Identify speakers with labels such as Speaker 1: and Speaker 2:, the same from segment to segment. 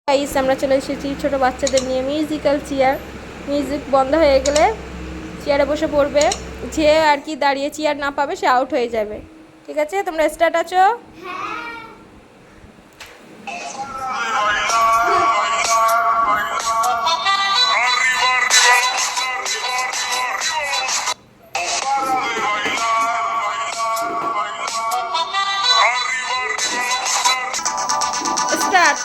Speaker 1: Guys আমরা চলে এসেছি ছোট বাচ্চাদের নিয়ে মিউজিক্যাল চেয়ার। মিউজিক বন্ধ হয়ে গেলে চেয়ারে বসে পড়বে, যে আর কি দাঁড়িয়ে চেয়ার না পাবে সে আউট হয়ে যাবে। ঠিক আছে, তোমরা স্টার্ট আছো? স্টার্ট।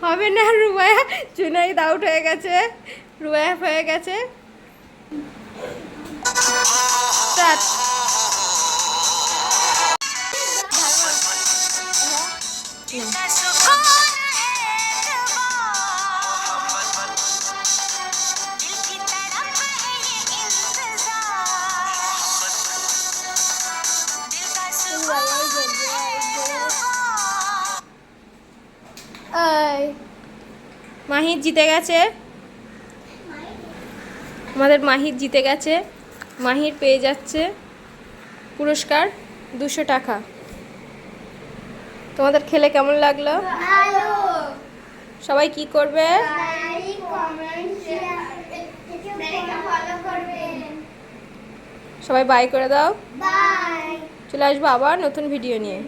Speaker 1: হবে না, রুবায়া জুনাইদ আউট হয়ে গেছে, রুবায়া হয়ে গেছে। স্টার্ট। মাহির জিতে গেছে, আমাদের মাহির জিতে গেছে। মাহির পেয়ে যাচ্ছে পুরস্কার 200 টাকা। তোমাদের খেলে কেমন লাগলো? সবাই কি করবে? সবাই বাই করে দাও। চলে আসবো আবার নতুন ভিডিও নিয়ে।